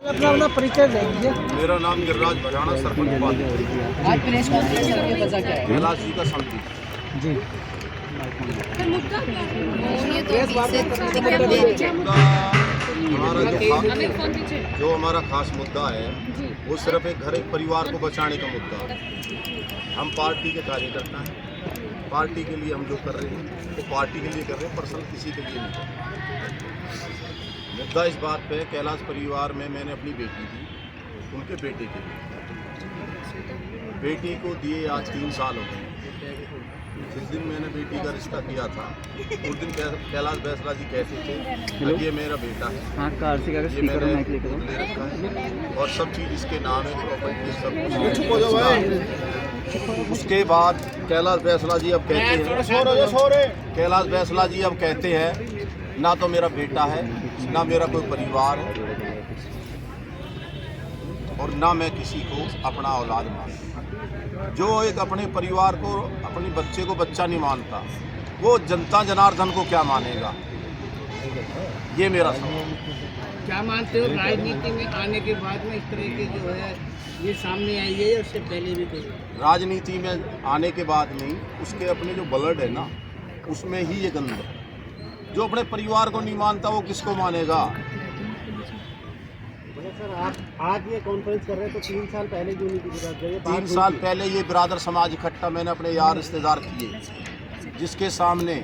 अपना परिचय देंगे। मेरा नाम गिरिराज भजाना, सरपंच पाली। आज प्रेस कॉन्फ्रेंस करने की वजह क्या है? कैलाश जी का शांति जी मुद्दा जो हमारा खास मुद्दा है वो सिर्फ एक घर एक परिवार को बचाने का मुद्दा है। हम पार्टी के कार्यकर्ता हैं, पार्टी के लिए हम जो कर रहे हैं वो पार्टी के लिए कर रहे हैं, पर्सनल किसी के लिए नहीं कर रहे। मुद्दा इस बात पे कैलाश परिवार में मैंने अपनी बेटी दी, उनके बेटे के लिए। बेटी को दिए आज 3 साल हो गए। जिस दिन मैंने बेटी का रिश्ता किया था उस दिन कैलाश बैसला जी कहते थे कि ये मेरा बेटा है, ये मैंने ले रखा है और सब चीज़ इसके नाम है, प्रॉपर्टी सब कुछ। उसके बाद कैलाश बैसला जी अब कहते हैं कैलाश बैसला जी अब कहते हैं ना तो मेरा बेटा है, ना मेरा कोई परिवार है और ना मैं किसी को अपना औलाद मानता। जो एक अपने परिवार को, अपने बच्चे को बच्चा नहीं मानता, वो जनता जनार्दन को क्या मानेगा? ये मेरा सवाल। क्या मानते हो राजनीति में आने के बाद में इस तरह के जो है ये सामने आई है, उससे पहले भी कोई? राजनीति में आने के बाद नहीं, उसके अपने जो ब्लड है ना उसमें ही ये गंद है। जो अपने परिवार को नहीं मानता वो किसको मानेगा? सर आप आज ये कॉन्फ्रेंस कर रहे हैं तो 3 साल पहले जो नहीं की 3 साल पहले ये बिरादर समाज इकट्ठा मैंने अपने यार रिश्तेदार किए, जिसके सामने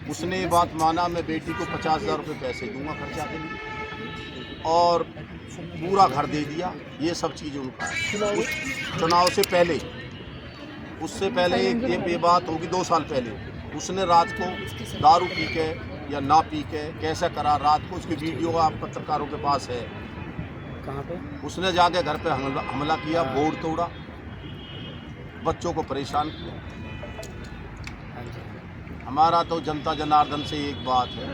उसने ये बात माना मैं बेटी को 50,000 रुपये पैसे दूंगा खर्चा के लिए और पूरा घर दे दिया। ये सब चीज़ें उनका चुनाव से पहले, उससे पहले ये बात होगी 2 साल पहले। उसने रात को दारू पी के या ना पी के कैसा करा रात को, उसकी वीडियो आप पत्रकारों के पास है। कहाँ पे? उसने जाके घर पे हमला किया, बोर्ड तोड़ा, बच्चों को परेशान किया। हमारा तो जनता जनार्दन से एक बात है,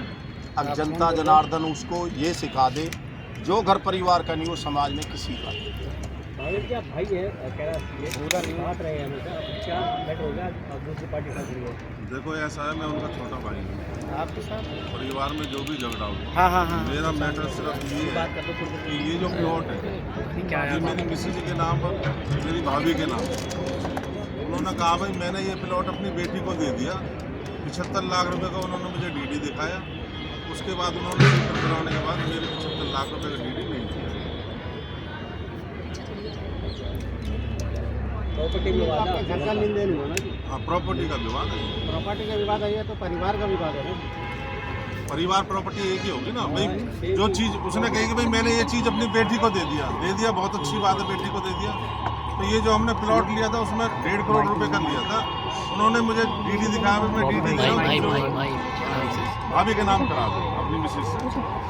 अब जनता जनार्दन उसको ये सिखा दे जो घर परिवार का नहीं वो समाज में किसी का नहीं। क्या भाई है पूरा निभात रहे हैं हमेशा, क्या बेटर होगा अब दूसरी पार्टी का है? देखो ऐसा है, मैं उनका छोटा भाई हूँ। आपके साथ परिवार में जो भी झगड़ा हो, हाँ मेरा मैटर सिर्फ ये है कि ये जो प्लॉट है ये मेरी मिसेज के नाम पर, मेरी भाभी के नाम पर। उन्होंने कहा भाई मैंने ये प्लॉट अपनी बेटी को दे दिया, 75 लाख रुपए का उन्होंने मुझे डीडी दिखाया। उसके बाद उन्होंने पेपर कराने के बाद मेरे 75 लाख रुपए का डीडी नहीं दिया। प्रॉपर्टी विवाद है, घर का लेन देन हुआ ना जी? हाँ, प्रॉपर्टी का विवाद है। प्रॉपर्टी का विवाद है तो परिवार का विवाद है ना? परिवार प्रॉपर्टी एक ही होगी ना भाई। जो चीज़ उसने कही कि भाई मैंने ये चीज़ अपनी बेटी को दे दिया, बहुत अच्छी बात है, बेटी को दे दिया। तो ये जो हमने प्लॉट लिया था उसमें 1.5 करोड़ रुपए का लिया था। उन्होंने मुझे डीडी दिखाया, मैं डीडी भाभी के नाम करा दूँ अपनी मिसेज से,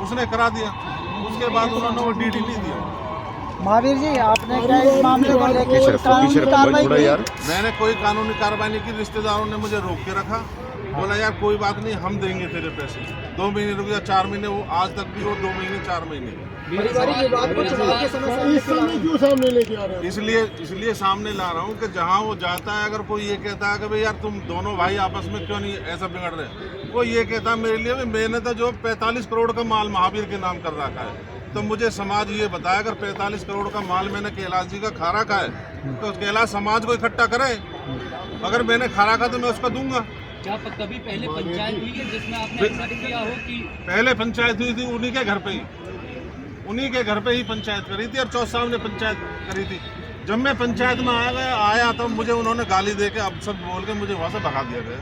उसने करा दिया। उसके बाद उन्होंने वो डीडी नहीं दिया। महावीर जी आपने क्या इस मामले को लेकर कानूनी कार्रवाई की? मैंने कोई कानूनी कार्रवाई नहीं की। रिश्तेदारों ने मुझे रोक के रखा, बोला यार कोई बात नहीं, हम देंगे तेरे पैसे। 2 महीने रुक गया, 4 महीने, वो आज तक भी वो 2 महीने 4 महीने इसलिए सामने ला रहा हूँ कि जहाँ वो जाता है, अगर कोई ये कहता है कि भाई यार तुम दोनों भाई आपस में क्यों नहीं ऐसा बिगड़ रहे, वो ये कहता है मेरे लिए मैंने तो जो 45 करोड़ का माल महावीर के नाम कर रखा है, तो मुझे समाज ये बताया अगर 45 करोड़ का माल मैंने कैलाश जी का खा रखा है तो कैलाश समाज को इकट्ठा करे। अगर मैंने खा रखा तो मैं उसका दूंगा। क्या कभी पहले पंचायत हुई है जिसमें आपने ऐसा किया हो कि? पहले पंचायत हुई थी उन्हीं के घर पे ही, उन्हीं के घर पे ही पंचायत करी थी और चौथ साहब ने पंचायत करी थी। जब मैं पंचायत में आया तो मुझे उन्होंने गाली दे के अब सब बोल के मुझे वहाँ से भगा दिया गया।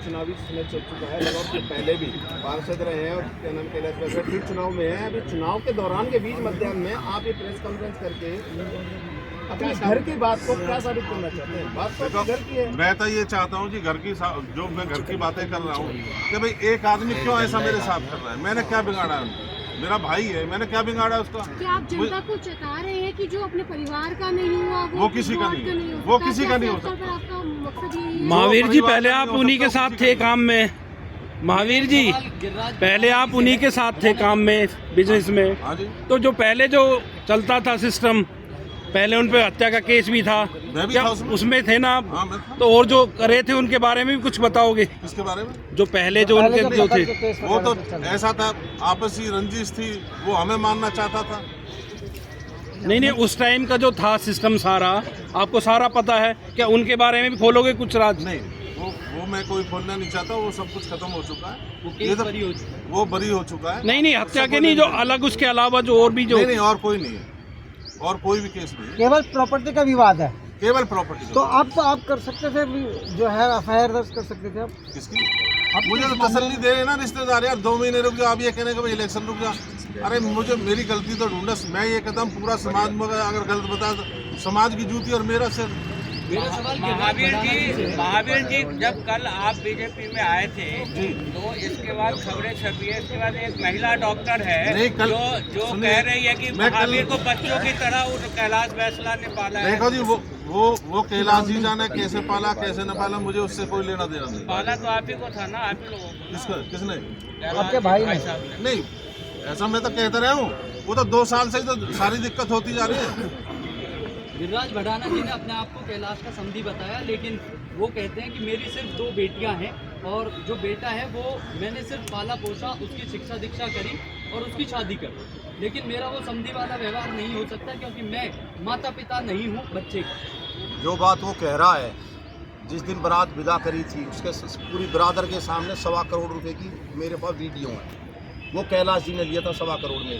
चुनावी समय चल चुका है, लगभग पहले भी पार्षद रहे हैं और क्या नाम कैलाश फिर चुनाव में है। अभी चुनाव के दौरान के बीच मध्याह्न में आप ये प्रेस कॉन्फ्रेंस करके अपने घर की बात को क्या साबित करना चाहते हैं? बात तो घर की है। मैं तो ये चाहता हूँ कि घर की जो मैं घर की बातें कर रहा हूँ कि भाई एक आदमी क्यों ऐसा मेरे साथ कर रहा है, मैंने क्या बिगाड़ा है? मेरा भाई है, मैंने क्या बिगाड़ा उसका? क्या आप जनता को चेता रहे हैं कि जो अपने परिवार का नहीं हुआ वो किसी का नहीं, वो किसी का नहीं हो सकता। आपका मकसद यही है? महावीर जी पहले आप उन्हीं के साथ थे काम में, महावीर जी पहले आप उन्हीं के साथ थे काम में, बिजनेस में। हाँ जी। तो जो पहले जो चलता था सिस्टम, पहले उन पे हत्या का केस भी था, मैं भी क्या था उसमें थे ना आप? हाँ, मैं था। तो और जो करे थे उनके बारे में भी कुछ बताओगे? इसके बारे में जो पहले जो उनके जो थे वो तो ऐसा था, आपसी रंजिश थी, वो हमें मानना चाहता था। नहीं नहीं, उस टाइम का जो था सिस्टम सारा आपको सारा पता है क्या? उनके बारे में भी खोलोगे कुछ राज? नहीं, वो मैं कोई खोलना नहीं चाहता, वो सब कुछ खत्म हो चुका है। वो ये केस तो बरी हो चुका है। वो बरी हो चुका है। नहीं नहीं, हत्या के नहीं, जो अलग उसके अलावा जो और भी जो नहीं, और कोई नहीं है, और कोई भी केस नहीं है, केवल प्रॉपर्टी का विवाद है। केवल प्रॉपर्टी। तो आप कर सकते थे जो है एफआईआर दर्ज कर सकते थे आप। किसकी? मुझे तो तसल्ली दे रहे ना रिश्तेदार, यार 2 महीने रुक जाओ, आप ये कहने का भाई इलेक्शन रुक जा। अरे मुझे मेरी गलती तो ढूंढस, मैं ये कहता हूँ पूरा समाज में अगर गलत बता तो समाज की जूती और मेरा सिर। मेरा सवाल महावीर जी जब कल आप बीजेपी में आए थे तो इसके बाद खबरें छपी है, इसके बाद एक महिला डॉक्टर है नहीं, कल- जो सुनिए, कह रही है कि मैं महावीर कल- को बच्चों की तरह उस कैलाश बैसला ने पाला है। देखो जी, वो कैलाश जी जाने कैसे पाला कैसे न पाला, मुझे उससे कोई लेना देना नहीं। पाला तो आप ही को था ना, आप ही लोगों को। किसने? आपके भाई ने। साहब ने। नहीं, ऐसा मैं तो कहता रहा हूँ, वो तो 2 साल से ही तो सारी दिक्कत होती जा रही है। गिरिराज भड़ाना जी ने अपने आप को कैलाश का समधी बताया, लेकिन वो कहते हैं कि मेरी सिर्फ 2 बेटियां हैं और जो बेटा है वो मैंने सिर्फ पाला पोसा, उसकी शिक्षा दीक्षा करी और उसकी शादी कर, लेकिन मेरा वो समधी वाला व्यवहार नहीं हो सकता क्योंकि मैं माता पिता नहीं हूँ बच्चे का। जो बात वो कह रहा है, जिस दिन बारात विदा करी थी उसके पूरी बिरादर के सामने 1.25 करोड़ रुपए की मेरे पास वीडियो है, वो कैलाश जी ने लिया था 1.25 करोड़ में।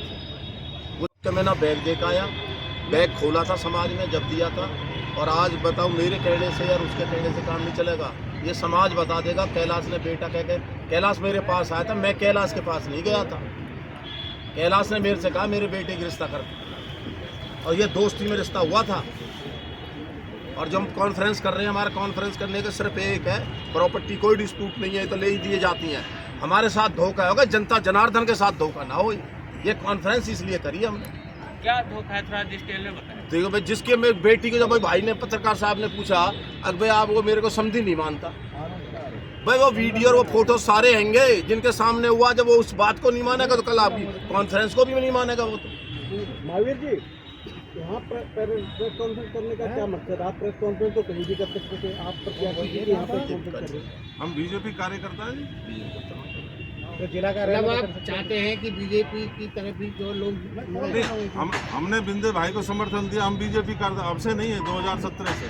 वो मैंने बैग देकर आया, बैग खोला था समाज में जब दिया था, और आज बताओ मेरे कहने से यार उसके कहने से काम नहीं चलेगा, ये समाज बता देगा। कैलाश ने बेटा कह के, कैलाश मेरे पास आया था, मैं कैलाश के पास नहीं गया था, कैलाश ने मेरे से कहा मेरे बेटे की रिश्ता कर, और ये दोस्ती में रिश्ता हुआ था। और जो हम कॉन्फ्रेंस कर रहे हैं, हमारा कॉन्फ्रेंस करने का सिर्फ एक है, प्रॉपर्टी कोई डिस्प्यूट नहीं है, तो ले ही दिए जाती हैं। हमारे साथ धोखा होगा, जनता जनार्दन के साथ धोखा ना हो। ये कॉन्फ्रेंस इसलिए करी हमने। क्या धोखा है, थोड़ा डिटेल में बताएं। देखो भाई, जिसके मेरी बेटी के जब भाई ने, पत्रकार साहब ने पूछा अगर भाई आप वो मेरे को समझी नहीं मानता, भाई वो वीडियो और वो फोटो सारे हैंगे जिनके सामने हुआ, जब वो उस बात को नहीं मानेगा तो कल आपकी कॉन्फ्रेंस को भी नहीं मानेगा वो। तो महावीर जी, यहाँ प्रेस कॉन्फ्रेंस करने का क्या मकसद? आप प्रेस कॉन्फ्रेंस तो कहीं भी कर सकते थे, आप प्रत्याशी के यहाँ प्रेस कॉन्फ्रेंस कर रहे हैं। हम बीजेपी कार्यकर्ता हैं। तो जिला का मतलब आप चाहते हैं कि बीजेपी की तरफ भी जो लोग नहीं, हमने बिंदे भाई को समर्थन दिया, हम बीजेपी का अब से नहीं है, 2017 से।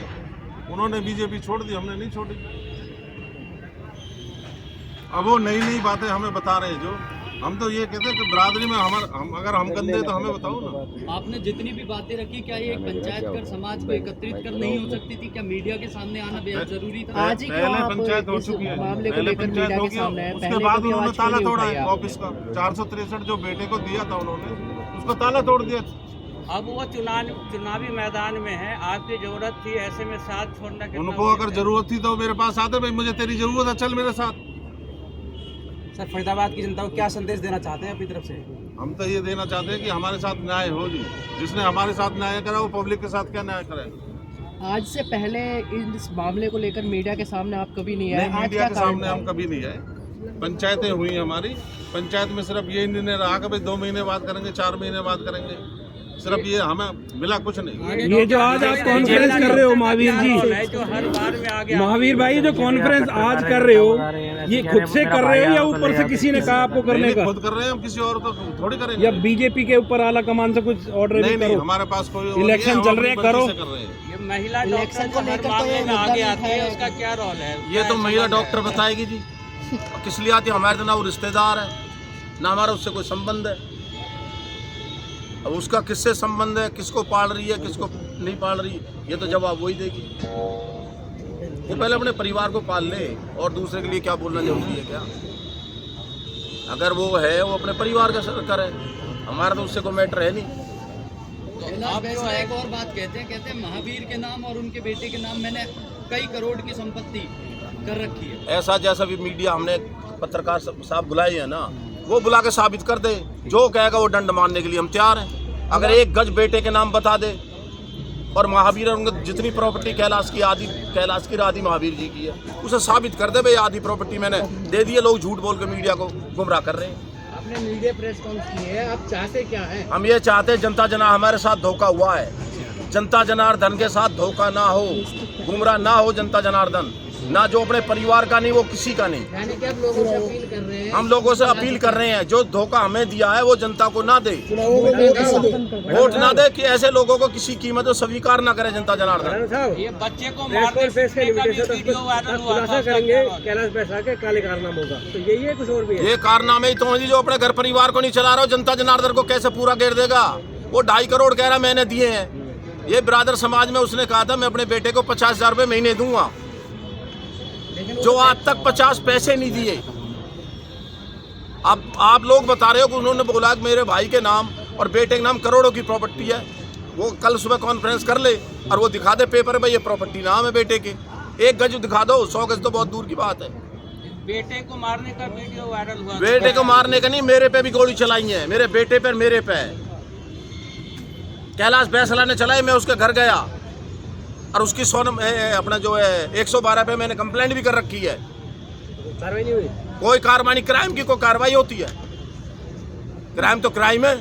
उन्होंने बीजेपी छोड़ दी, हमने नहीं छोड़ी। अब वो नई नई बातें हमें बता रहे हैं, जो हम तो ये कहते हैं कि बिरादरी में अगर हम गंदे तो हमें बताओ ना। आपने जितनी भी बातें रखी, क्या ये एक पंचायत कर समाज को एकत्रित कर नहीं हो सकती थी? क्या मीडिया के सामने आना बेहद जरूरी था? आज ही क्यों पहले आप पंचायत हो इस चुकी है, मामले को पहले लेकर पंचायत मीडिया हो के गया, सामने आए? उसके पहले बाद कभी उन्होंने आवाज क्यों ताला नहीं तोड़ा उठाई है आपने? ऑफिस का। 463 जो बेटे को दिया था उन्होंने, उसको ताला तोड़ दिया। अब वो चुनावी मैदान में है, आपकी जरूरत थी, ऐसे में साथ छोड़ना कितना उनको अगर उचित है? जरूरत थी तो मेरे पास आते, भाई मुझे तेरी जरूरत है, चल मेरे साथ। सर, फरीदाबाद की जनता को क्या संदेश देना चाहते हैं अपनी तरफ से? हम तो ये देना चाहते हैं कि हमारे साथ न्याय हो जी, जिसने हमारे साथ न्याय करा वो पब्लिक के साथ क्या न्याय करे। आज से पहले इस मामले को लेकर मीडिया के सामने आप कभी नहीं आए, नहीं, आज मीडिया क्या के कारण सामने था? हम कभी नहीं आए। पंचायतें हुई हमारी, पंचायत में सिर्फ ये निर्णय रहा कि भाई 2 महीने बाद करेंगे, 4 महीने बाद करेंगे, सिर्फ ये, हमें मिला कुछ नहीं। ये जो आज आप कॉन्फ्रेंस कर रहे हो महावीर जी, जो हर बार में आ गया। महावीर भाई जो कॉन्फ्रेंस आज कर रहे हो, ये खुद से कर रहे हो या ऊपर से किसी ने कहा आपको करने नहीं, का? खुद कर रहे हैं हम, किसी और तो थोड़ी करेंगे। या बीजेपी के ऊपर आला कमान से कुछ ऑर्डर नहीं भी नहीं, करो? हमारे पास कोई इलेक्शन चल रहे हैं, करो। कर रहे हैं। ये महिला इलेक्शन डॉक्टर को जो हर लेकर तो मामले ये में मुद्दा आगे भी आती है, है। उसका क्या रोल है? ये तो क्या महिला संबंध है? डॉक्टर बताएगी जी, किस लिए आती है? हमारे तो ना वो रिश्तेदार है, ना हमारा उससे कोई संबंध है। अब उसका किससे संबंध है, किसको पाल रही है, किसको नहीं पाल रही, ये तो जवाब वही देगी। वो पहले अपने परिवार को पाल ले, और दूसरे के लिए क्या बोलना जरूरी है क्या? अगर वो है, वो अपने परिवार का करे, हमारा तो उससे कोई मैटर है नहीं। कैलाश बैसला एक और बात कहते हैं महावीर के नाम और उनके बेटे के नाम मैंने कई करोड़ की संपत्ति कर रखी है। ऐसा जैसा भी मीडिया हमने पत्रकार साहब बुलाए हैं ना, वो बुला के साबित कर दे, जो कहेगा वो दंड मानने के लिए हम तैयार हैं। अगर 1 गज बेटे के नाम बता दे, और महावीर और उनकी जितनी प्रॉपर्टी कैलाश की आधी महावीर जी की है, उसे साबित कर दे भाई आधी प्रॉपर्टी मैंने दे दी है। लोग झूठ बोल के मीडिया को गुमराह कर रहे हैं। आपने मीडिया प्रेस कॉन्फ्रेंस की है, आप चाहते क्या हैं? हम ये चाहते हैं, जनता जना हमारे साथ धोखा हुआ है, जनता जनार्दन के साथ धोखा ना हो, गुमराह ना हो जनता जनार्दन। ना जो अपने परिवार का नहीं वो किसी का नहीं। यानी कि आप लोगों से अपील कर रहे हैं, हम लोगों से अपील कर रहे हैं जो धोखा हमें दिया है वो जनता को ना दे, वोट ना दे कि ऐसे लोगों को किसी कीमत को स्वीकार ना करे जनता जनार्दन। ये बच्चे को मारने पीटने का भी वीडियो वायरल हुआ था। कैलाश बैसला के काले कारनामों का, तो यही है कुछ और भी है? ये कारनामे ही तो हैं जी, जो अपने घर परिवार को नहीं चला रहा हो, जनता जनार्दन को कैसे पूरा घेर देगा। वो 2.5 करोड़ कह रहा मैंने दिए हैं। ये ब्रादर समाज में उसने कहा था मैं अपने बेटे को 50,000 रुपये महीने दूंगा, जो आज तक 50 पैसे नहीं दिए। अब आप लोग बता रहे हो कि उन्होंने बोला कि मेरे भाई के नाम और बेटे के नाम करोड़ों की प्रॉपर्टी है। वो कल सुबह कॉन्फ्रेंस कर ले और वो दिखा दे पेपर में ये प्रॉपर्टी नाम है बेटे के। 1 गज दिखा दो, 100 गज तो बहुत दूर की बात है। बेटे को मारने का वीडियो वायरल हुआ। बेटे को मारने का नहीं, मेरे पे भी गोली चलाई है, मेरे बेटे पर मेरे पे। कैलाश बैसला ने चलाई, मैं उसके घर गया और उसकी अपना जो है 112 पे मैंने कंप्लेंट भी कर रखी है। कार्रवाई नहीं हुई? कोई कार्रवाई नहीं, क्राइम की कोई कार्रवाई होती है? क्राइम तो क्राइम है।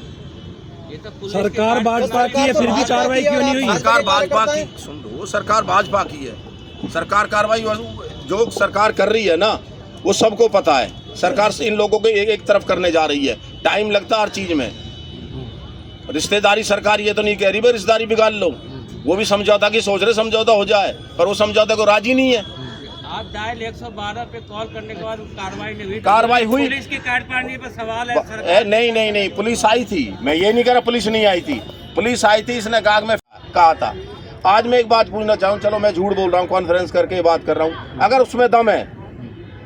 ये तो पुलिस सरकार भाजपा की है, फिर भी कार्रवाई क्यों नहीं हुई? सरकार भाजपा की, सुन लो, सरकार भाजपा की है। सरकार कार्रवाई जो सरकार कर रही है ना वो सबको पता है। सरकार से इन लोगों को एक तरफ करने जा रही है। टाइम लगता है हर चीज में। रिश्तेदारी सरकार ये तो नहीं कह रही भाई रिश्तेदारी बिगाड़ लो, वो भी समझौता की सोच रहे समझौता हो जाए, पर वो समझौता को राजी नहीं है। आप डायल 112 पे कॉल करने के बाद कार्रवाई नहीं हुई? कार्रवाई हुई। पुलिस की कार्यप्रणाली पर सवाल है सरकार। नहीं, पुलिस आई थी। मैं ये नहीं कह रहा पुलिस नहीं आई थी, पुलिस आई थी। इसने गाग में कहा था। आज मैं एक बात पूछना चाहूँ, चलो मैं झूठ बोल रहा हूँ, कॉन्फ्रेंस करके बात कर रहा हूँ, अगर उसमें दम है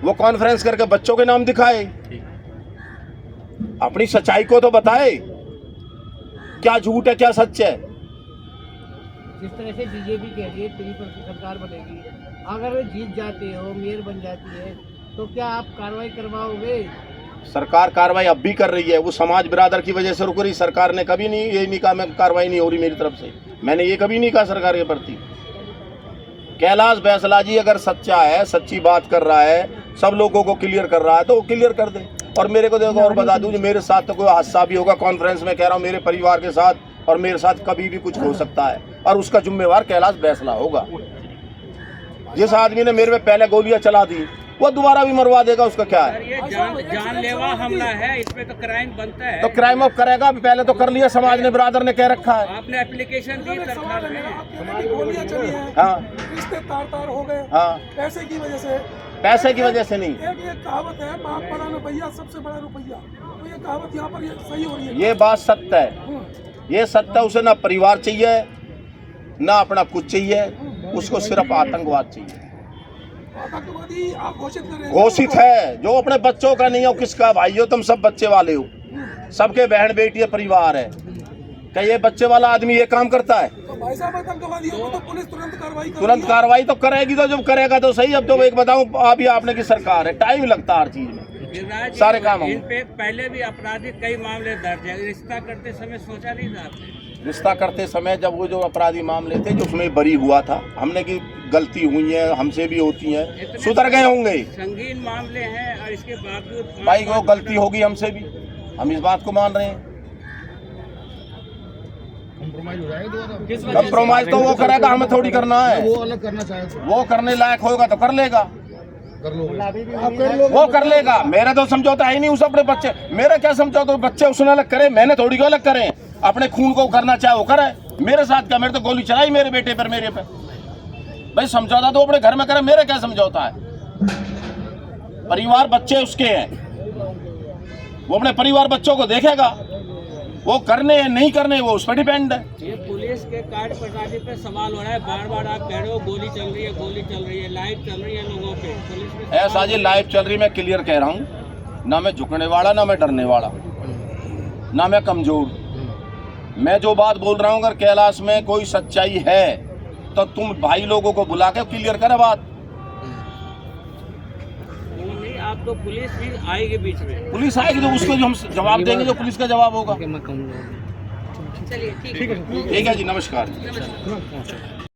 वो कॉन्फ्रेंस करके बच्चों के नाम दिखाए, अपनी सच्चाई को तो बताए, क्या झूठ है क्या सच है। जिस तरह से बीजेपी कह रही है 3% सरकार बनेगी, अगर वे जीत जाते हो, मेयर बन जाती है, तो क्या आप कार्रवाई करवाओगे? सरकार कार्रवाई अब भी कर रही है, वो समाज बिरादर की वजह से रुक रही। सरकार ने कभी नहीं ये नहीं कहा मैं कार्रवाई नहीं हो रही मेरी तरफ से, मैंने ये कभी नहीं कहा सरकार के प्रति। कैलाश बैसला जी अगर सच्चा है, सच्ची बात कर रहा है, सब लोगों को क्लियर कर रहा है तो वो क्लियर कर दे। और मेरे को देखो और बता दूं, मेरे साथ तो कोई हादसा भी होगा, कॉन्फ्रेंस में कह रहा हूँ, मेरे परिवार के साथ और मेरे साथ कभी भी कुछ हो सकता है और उसका जिम्मेवार कैलाश बैसला होगा। जिस आदमी ने मेरे पे पहले गोलियां चला दी वो दोबारा भी मरवा देगा, उसका क्या है? ये जानलेवा हमला है, इसमें तो क्राइम बनता है। तो क्राइम अब करेगा, पहले तो कर लिया समाज ने, बिरादर ने कह रखा है। आपने एप्लीकेशन दी सरकार में? हाँ, रिश्ते तार हो गए। हाँ, पैसे की वजह से। पैसे की वजह से नहीं। एक कहावत है, बाप बड़ा रुपया सबसे बड़ा रुपया, तो ये कहावत यहाँ पर सही हो रही है। ये बात सत्य है, ये सत्य। उसे ना परिवार चाहिए ना अपना कुछ चाहिए, उसको सिर्फ आतंकवाद चाहिए। आतंकवादी आप घोषित कर रहे हैं? घोषित है। जो अपने बच्चों का नहीं हो, किसका भाई हो, तुम सब बच्चे वाले हो, सबके बहन बेटी है, परिवार है। क्या ये बच्चे वाला आदमी ये काम करता है? तो भाई साहब आतंकवादी हो तो पुलिस तुरंत कार्रवाई तो करेगी, तो जब करेगा तो सही। अब तो एक बताऊं, आप ही आपने की सरकार है, टाइम लगता है हर चीज में, सारे काम इन पे पहले भी आपराधिक कई मामले दर्ज है। रिश्ता करते समय सोचा नहीं था आपने? रिश्ता करते समय जब वो जो अपराधी मामले थे जो उसमें बरी हुआ था, हमने की गलती हुई है, हमसे भी होती है, सुधर गए होंगे। संगीन मामले हैं और इसके बावजूद भाई वो गलती होगी हमसे भी, हम इस बात को मान रहे हैं। कंप्रोमाइज तो वो करेगा, हमें थोड़ी करना है। वो अलग करना चाहे, वो करने लायक होगा तो कर लेगा, वो कर लेगा। मेरा तो समझौता है ही नहीं उस अपने बच्चे, मेरा क्या समझौता? बच्चे उसने अलग करे, मैंने थोड़ी को अलग करें। अपने खून को करना चाहे वो करे, मेरे साथ क्या? मेरे तो गोली चलाई मेरे बेटे पर, मेरे पे। भाई समझौता तो अपने घर में करे, मेरा क्या समझौता है? परिवार बच्चे उसके हैं, वो अपने परिवार बच्चों को देखेगा, वो करने या नहीं करने वो उस पर डिपेंड है। ये पुलिस के कार्यप्रणाली पे सवाल हो रहा है, बार बार आप कह रहे हो गोली चल रही है, गोली चल रही है, लाइव चल रही है लोगों पे, पुलिस पे ऐसा जी लाइव चल रही, मैं क्लियर कह रहा हूँ, ना मैं झुकने वाला, ना मैं डरने वाला, ना मैं कमजोर। मैं जो बात बोल रहा हूँ, अगर कैलाश में कोई सच्चाई है तो तुम भाई लोगों को बुला के क्लियर करे बात। नहीं, आप तो पुलिस भी आएगी बीच में, पुलिस आएगी तो उसको जो हम जवाब देंगे, जो पुलिस का जवाब होगा। चलिए ठीक है। ठीक है जी, नमस्कार।